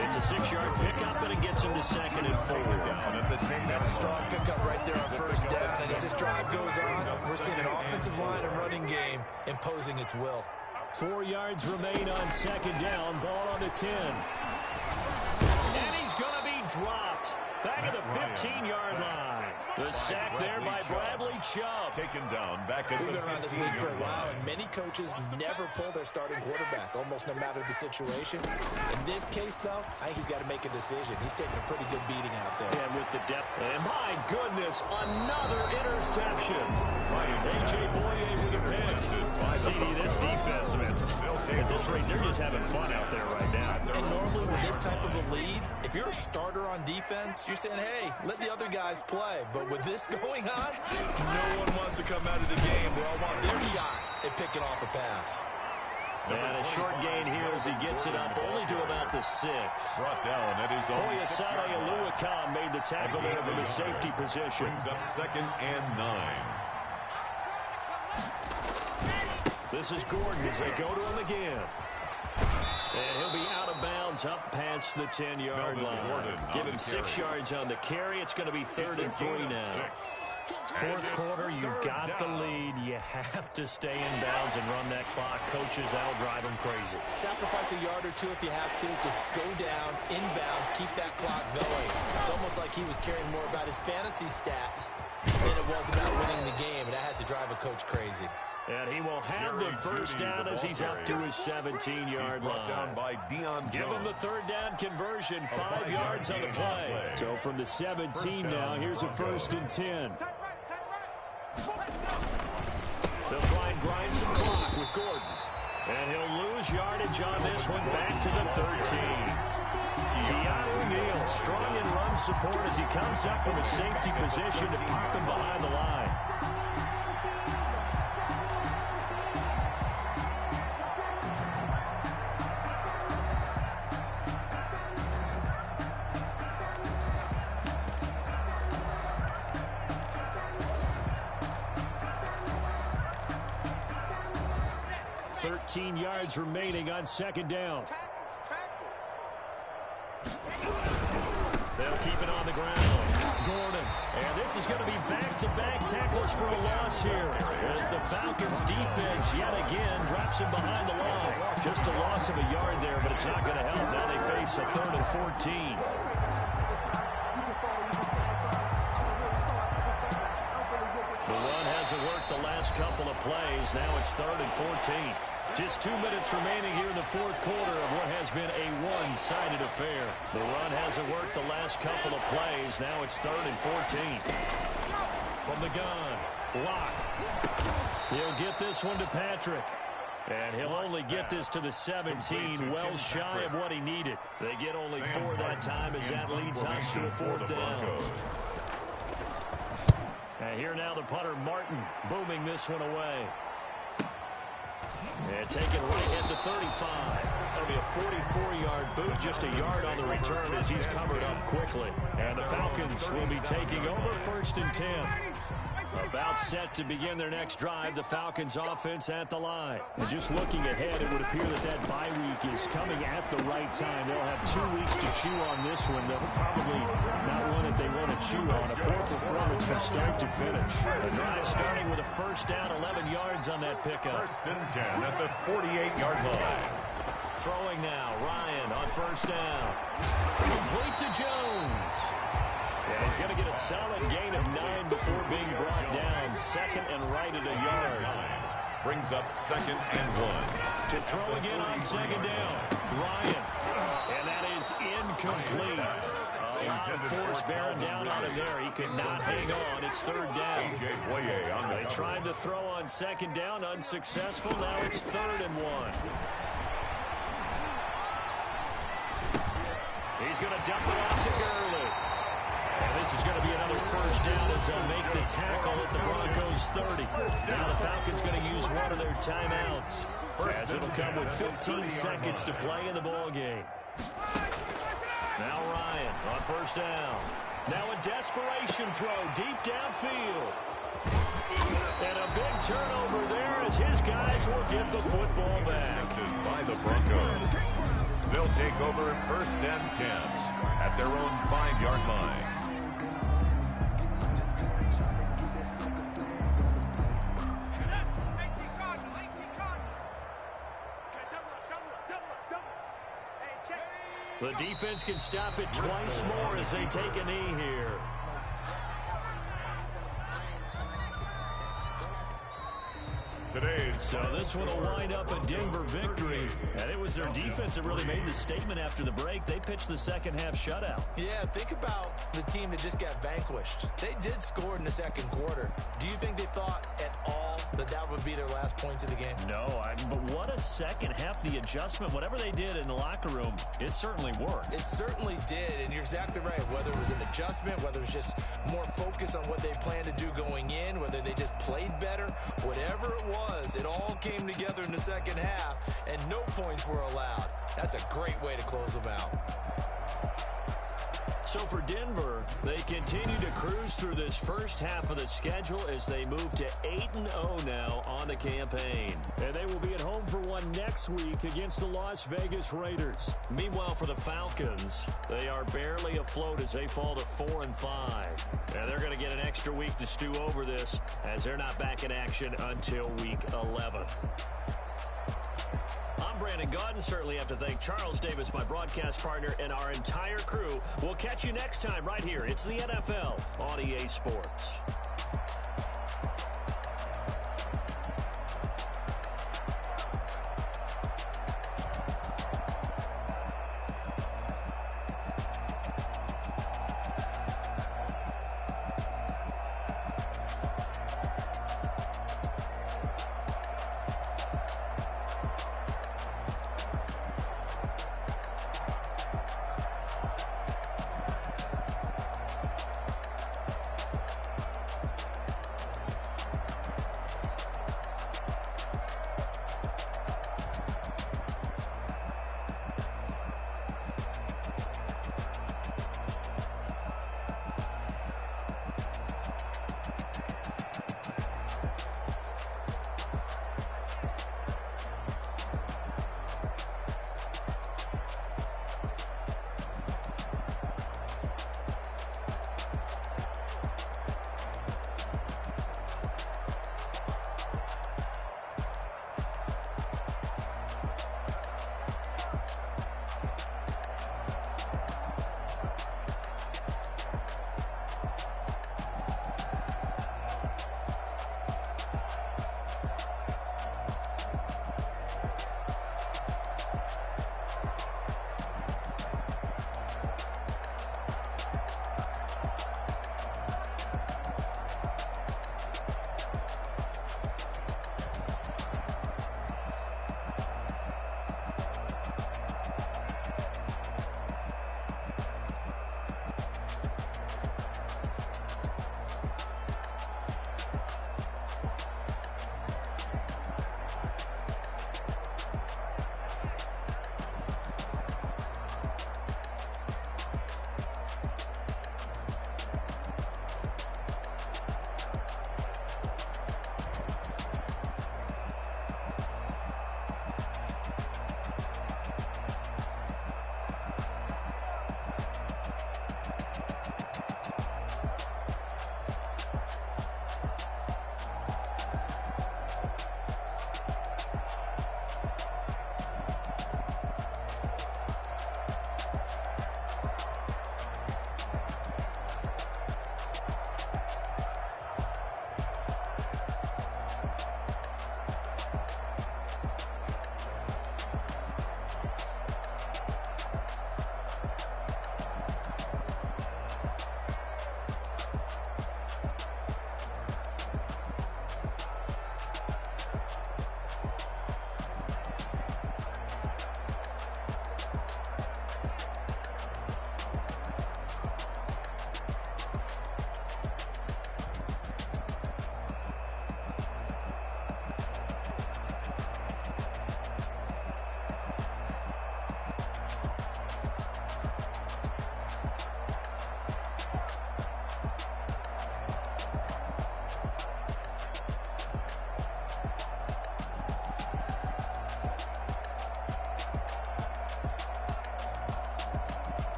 Speaker 4: It's a 6-yard pickup, and it gets him to second and 4.
Speaker 7: That's a strong pickup right there on first down. And as this drive goes on, we're seeing an offensive line and running game imposing its will.
Speaker 4: 4 yards remain on second down. Ball on the 10. And he's going to be dropped. Back at the 15-yard line. The sack there by Bradley Chubb.
Speaker 5: Taken down back at the 15-yard line.
Speaker 7: We've been around this league for a while, and many coaches never pull their starting quarterback, almost no matter the situation. In this case, though, I think he's got to make a decision. He's taking a pretty good beating out there.
Speaker 4: And with the depth. And my goodness, another interception. A.J. Boye with a pick. CD, this defense, man, at this rate, they're just having fun out there right now.
Speaker 7: And normally with this type of a lead, if you're a starter on defense, you're saying, hey, let the other guys play. But with this going on, no one wants to come out of the game. They all want their shot at picking off a pass.
Speaker 4: And a short gain here as he gets it up only to about the 6.
Speaker 5: Brought down at his own
Speaker 4: Foyesade Oluwakan made the tackle there from the safety position.
Speaker 5: Brings up second and 9.
Speaker 4: This is Gordon as they go to him again. And he'll be out of bounds up past the 10-yard line. Give him 6 yards on the carry. It's going to be third and 3 now. Fourth quarter, you've got the lead. You have to stay in bounds and run that clock. Coaches, that'll drive them crazy.
Speaker 7: Sacrifice a yard or two if you have to. Just go down, inbounds, keep that clock going. It's almost like he was caring more about his fantasy stats than it was about winning the game. And that has to drive a coach crazy.
Speaker 4: And he will have the first down as he's up to his 17-yard line. Give him the third down conversion, 5 yards on the play. So from the 17 now, here's a first and 10. They'll try and grind some clock with Gordon. And he'll lose yardage on this one back to the 13. Keanu Neal strong in run support as he comes up from a safety position to pop him behind the line. Yards remaining on second down. They'll keep it on the ground. Gordon. And this is going to be back-to-back tackles for a loss here as the Falcons defense yet again drops him behind the line. Just a loss of a yard there, but it's not going to help. Now they face a third and 14. The run hasn't worked the last couple of plays. Now it's third and 14. Just 2 minutes remaining here in the fourth quarter of what has been a one-sided affair. The run hasn't worked the last couple of plays. Now it's third and 14. From the gun, Locke. He'll get this one to Patrick. And he'll only get this to the 17, well shy of what he needed. They get only 4 that time as that leads us to a fourth down. And here now the punter, Martin, booming this one away. And take it right at the 35. That'll be a 44-yard 9-yard boot, just a yard on the return as he's covered up quickly. And the Falcons will be taking over 1st and 10. About set to begin their next drive, the Falcons offense at the line. And just looking ahead, it would appear that bye week is coming at the right time. They'll have 2 weeks to chew on this one. They'll probably not one that they want to chew on. A poor performance from start to finish. The drive starting with a first down, 11 yards on that pickup.
Speaker 5: 1st and 10 at the 48-yard line.
Speaker 4: Throwing now, Ryan on first down. Complete to Jones. Yeah, he's going to get a solid gain of 9 before being brought down. 2nd and right at a yard.
Speaker 5: Brings up 2nd and 1.
Speaker 4: To throw again on 2nd down. Ryan. And that is incomplete. A lot of force bearing down on him there. He could not hang on. It's 3rd down. They tried to throw on 2nd down. Unsuccessful. Now it's 3rd and 1. He's going to dump it off to Gurley. And this is going to be another first down as they'll make the tackle at the Broncos 30. Now the Falcons going to use one of their timeouts as it'll come with 15 seconds to play in the ball game. Now Ryan on first down. Now a desperation throw deep downfield. And a big turnover there as his guys will get the football back.
Speaker 5: By the Broncos. They'll take over 1st and 10 at their own 5-yard line.
Speaker 4: The defense can stop it twice more as they take a knee here. So this one will wind up a Denver victory. And it was their defense that really made the statement after the break. They pitched the second half shutout.
Speaker 7: Yeah, think about the team that just got vanquished. They did score in the 2nd quarter. Do you think they thought at all that would be their last points of the game?
Speaker 4: No, but what a second half. The adjustment, whatever they did in the locker room, it certainly worked.
Speaker 7: It certainly did, and you're exactly right. Whether it was an adjustment, whether it was just more focus on what they planned to do going in, whether they just played better, whatever it was, it all came together in the 2nd half, and no points were allowed. That's a great way to close them out.
Speaker 4: So for Denver, they continue to cruise through this first half of the schedule as they move to 8-0 now on the campaign. And they will be at home for one next week against the Las Vegas Raiders. Meanwhile, for the Falcons, they are barely afloat as they fall to 4-5. And they're going to get an extra week to stew over this as they're not back in action until week 11. I'm Brandon Gaudin. Certainly have to thank Charles Davis, my broadcast partner, and our entire crew. We'll catch you next time right here. It's the NFL on EA Sports.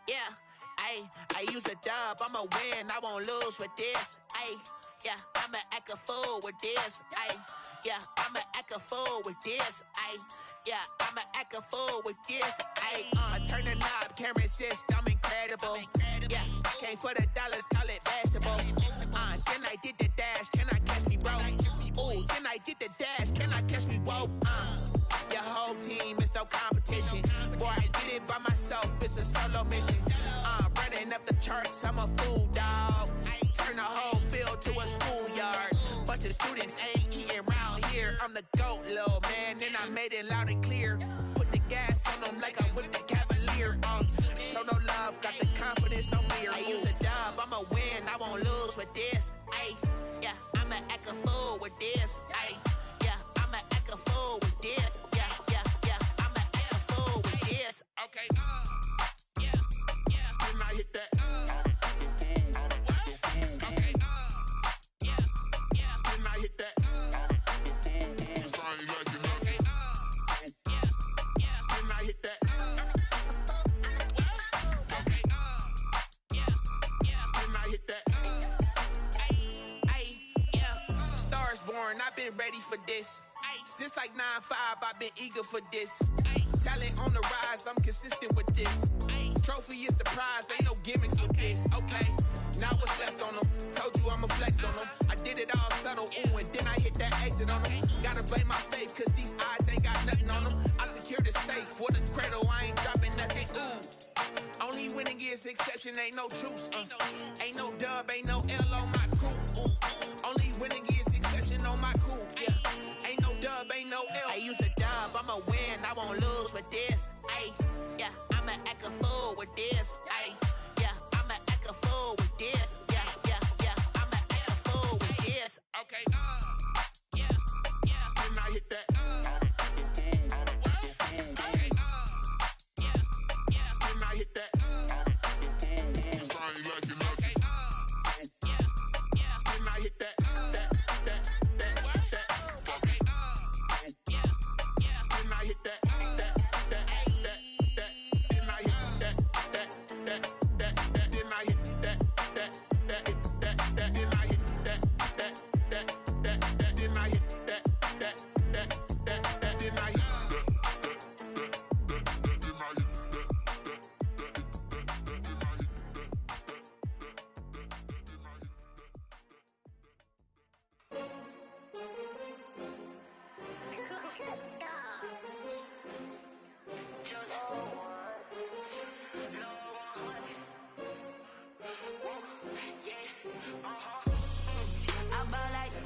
Speaker 1: Yeah, I use a dub, I'ma win, I won't lose with this. Yeah, I'ma act a fool with this. Yeah, I'ma act a fool with this. Yeah, I'ma act a fool with this. I turn the knob, can't resist, I'm incredible. Yeah, came for the dollars, call it vegetable. Then I did the dash, can I catch me, bro? Ooh, then I did the dash, can I catch me, whoa? Your whole team is no competition. Boy, I did it by myself, it's a solo mission. Running up the charts, I'm a fool, dog. Turn the whole field to a schoolyard. Bunch of students ain't eating round here. I'm the GOAT, little man, and I made it loud and clear. Put the gas on them like I'm with the Cavalier. Show no love, got the confidence, no fear. I use a dub, I'ma win, I won't lose with this. Yeah, I'ma act a fool with this. Yeah, I'ma act a fool with this. Yeah, I'ma act a fool with this. Okay, yeah, then I hit that. Okay, yeah, then I hit that. Cause I ain't like it nothing. Yeah, then I hit that. Okay, yeah, then I hit that. Yeah, stars born, I've been ready for this. Since like 9-5, I've been eager for this. Talent on the rise, I'm consistent with this. Trophy is the prize, ain't no gimmicks with this. Okay, now what's left on them? Told you I'ma flex on them. I did it all subtle, ooh, and then I hit that exit on them. Gotta blame my faith, cause these odds ain't got nothing on them. I secured the safe for the cradle, I ain't dropping nothing, ooh. Only winning is exception, ain't no truce. Ain't no dub, ain't no L on my crew. Only winning is exception on my crew. Yeah, ain't no dub, ain't no L. I use a dub, I'ma win, I won't lose with this. Yeah, I'ma act a fool with this. Yeah, I'ma act a fool with this. Yeah, I'ma act a fool with this. Okay, yeah, then I hit that. Okay, yeah, then I hit that. Cause I ain't like it nothing. Okay, yeah, then I hit that. Okay, yeah, then I hit that.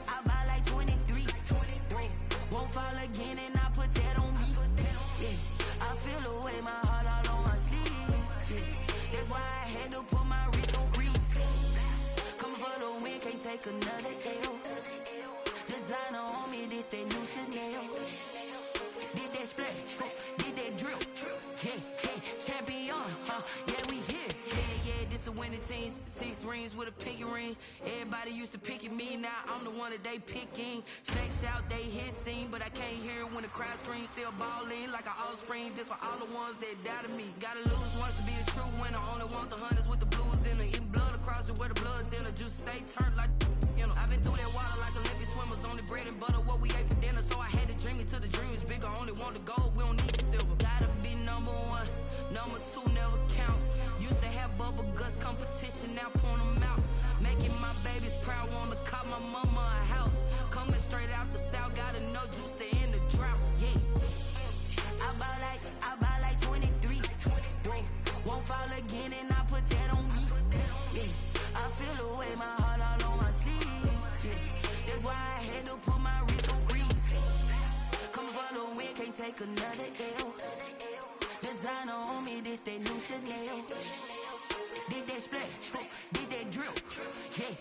Speaker 8: I buy like 23. Won't fall again and I put that on me. Yeah, I feel the way, my heart all on my sleeve. Yeah, that's why I had to put my wrist on freeze. Coming for the win, can't take another L. Designer on me, this that new Chanel. Did that splash, did that drill. Yeah, champion, yeah, we here. Yeah, this the winning team. 6 rings with a pinky ring. Everybody used to pick at me, now I'm the one that they picking. Snakes out, they hit scene, but I can't hear it when the crowd screams. Still balling like an offspring. This for all the ones that doubted me. Gotta lose once to be a true winner. Only want the hunters with the blues in it. Eating blood across it where the blood thinner. Juice stay turned like, you know. I've been through that water like Olympic swimmers. Only bread and butter, what we ate for dinner. So I had to dream it till the dream is bigger. Only want the gold, we don't need the silver. Gotta be number 1, number 2 never count. Used to have bubble guts competition, now point them out. Making my babies proud, wanna cop my mama a house. Coming straight out the south, gotta know juice to end the drought. Yeah, I buy like 23. Won't fall again and I put that on me. Yeah, I feel the way, my heart all on my sleeve. Yeah, that's why I had to put my wrist on freeze. Coming for the win, can't take another L. Designer on me, this that new Chanel. Did that splash, did that drill. Yeah,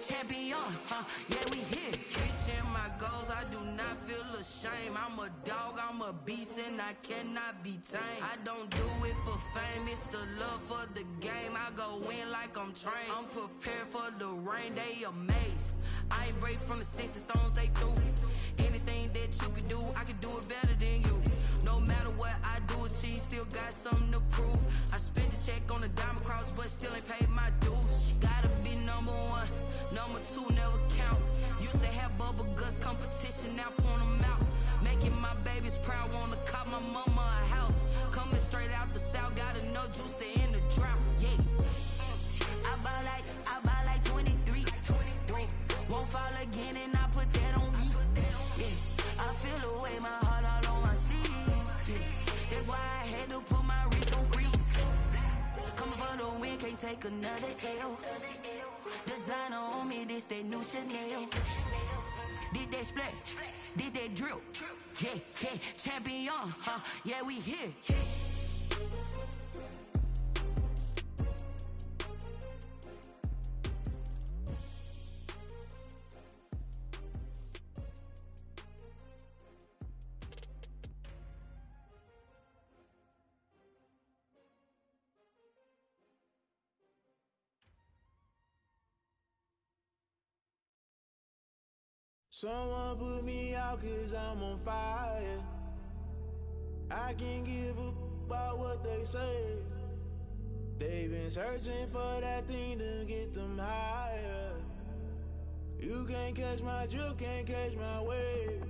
Speaker 8: champion, yeah, we here. Reaching my goals, I do not feel ashamed. I'm a dog, I'm a beast, and I cannot be tamed. I don't do it for fame, it's the love for the game. I go in like I'm trained. I'm prepared for the rain, they amazed. I ain't break from the sticks and stones they threw. Anything that you could do, I could do it better than you. No matter what I do, achieve, still got something to prove. I spent the check on the a diamond cross, but still ain't paid my dues. Gotta be number one, number two never count. Used to have bubble guts competition, now point them out. Making my babies proud, wanna cop my mama a house. Coming straight out the south, got enough juice to end the drought. Yeah. I buy like 23. Won't fall again, and I put that on me. Yeah. I feel the way, my heart all on my sleeve. Yeah. That's why I had to put my wrist on freeze. Coming for the win, can't take another L. Designer on me, this that new Chanel. This that splash, this that drill. Yeah, yeah, champion, huh? Yeah, we here.
Speaker 9: Someone put me out 'cause I'm on fire. I can't give up about what they say. They've been searching for that thing to get them higher. You can't catch my drift, can't catch my wave.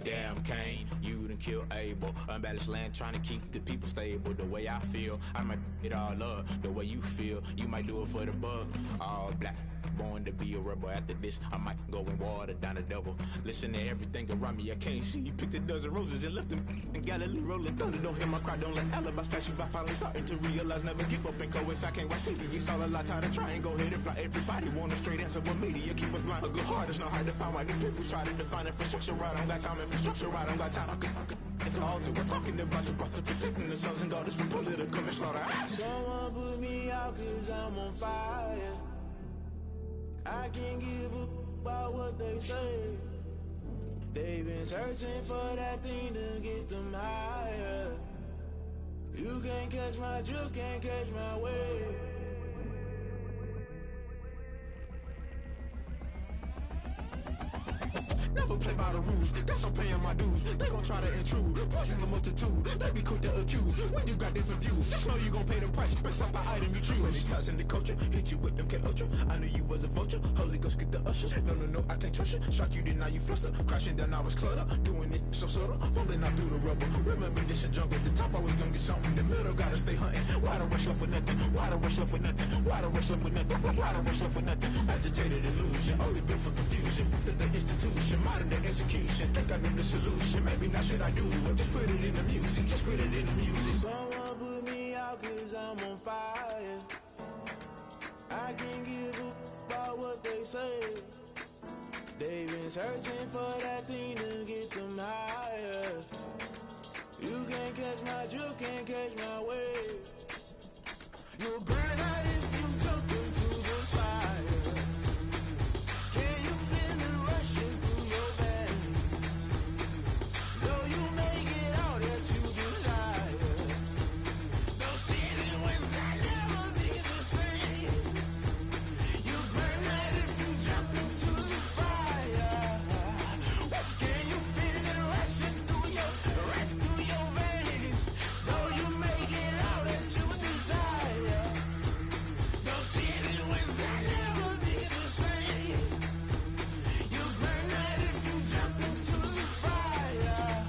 Speaker 10: Damn Kane, you done killed Abel. Unbalanced land, trying to keep the people stable. The way I feel, I might it all up. The way you feel, you might do it for the bug. All black, born to be a rebel. After this, I might go and water down the devil. Listen to everything around me, I can't see. Picked a dozen roses and left them in Galilee rolling thunder. Don't hear my cry, don't let alibis pass you. I finally starting to realize, never give up and coincide. I can't watch TV, it's all a lot. Tired of trying, go ahead and fly. Everybody want a straight answer, but media keep us blind. A good heart is not hard to find. Why the people try to define infrastructure right? I don't got time, infrastructure right? I don't got time. I could it's all to we're talking about you brought to protecting the sons and daughters from political and slaughter.
Speaker 9: Someone put me out 'cause I'm on fire. I can't give up about what they say. They've been searching for that thing to get them higher. You can't catch my drift, can't catch my wave.
Speaker 10: Never play by the rules, guess I'm paying my dues. They gon' try to intrude, poison the multitude. They be quick to accuse, when you got different views. Just know you gon' pay the price, based off the item you choose. Many times in the culture, hit you with MK Ultra. I knew you was a vulture, Holy Ghost get the ushers. No, I can't trust you. Shock you, then now you fluster. Crashing down, I was cluttered. Doing this so subtle, fumbling out through the rubble. Remember this and jungle, the top always gonna get something. In the middle, gotta stay hunting. Why the rush left for nothing? Why the rush left for nothing? Why the rush left for nothing? Why the rush left for nothing? Agitated illusion, only built for confusion. The institution, modern day execution. Think I know the solution, maybe not should I do it? Just put it in the music, just put it in the music.
Speaker 9: Someone put me out 'cause I'm on fire. I can't give up about what they say. They've been searching for that thing to get them higher. You can't catch my drift, can't catch my wave. You'll burn out if you jump into the fire. Can you feel it rushing through your veins? Though you make it all that you desire. No ceiling wins that never be the same. You burn out if you jump into the fire. Can you feel it rushing through your veins? Though you make it all that you desire. No ceiling wins that never be the same. You burn out if you jump into the fire.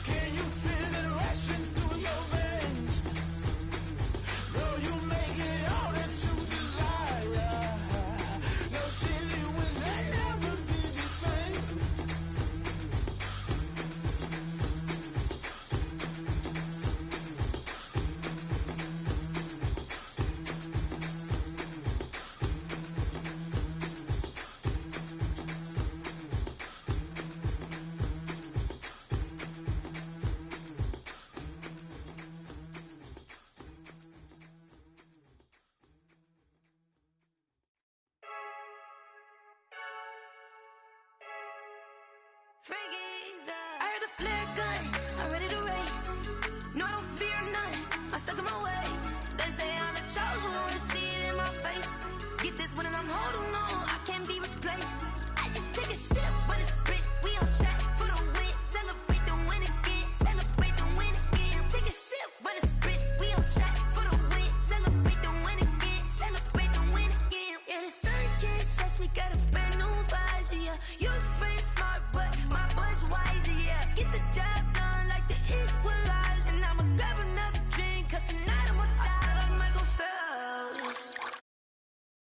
Speaker 9: Can you feel it rushing through your veins? Though you make it all that you desire. No ceiling wins that never be the same.
Speaker 8: I heard the flare gun, I'm ready to race. No, I don't fear none, I'm stuck in my ways. They say I'm the chosen one, see it in my face. Get this one and I'm holding on, I can't be replaced. I just take a shit.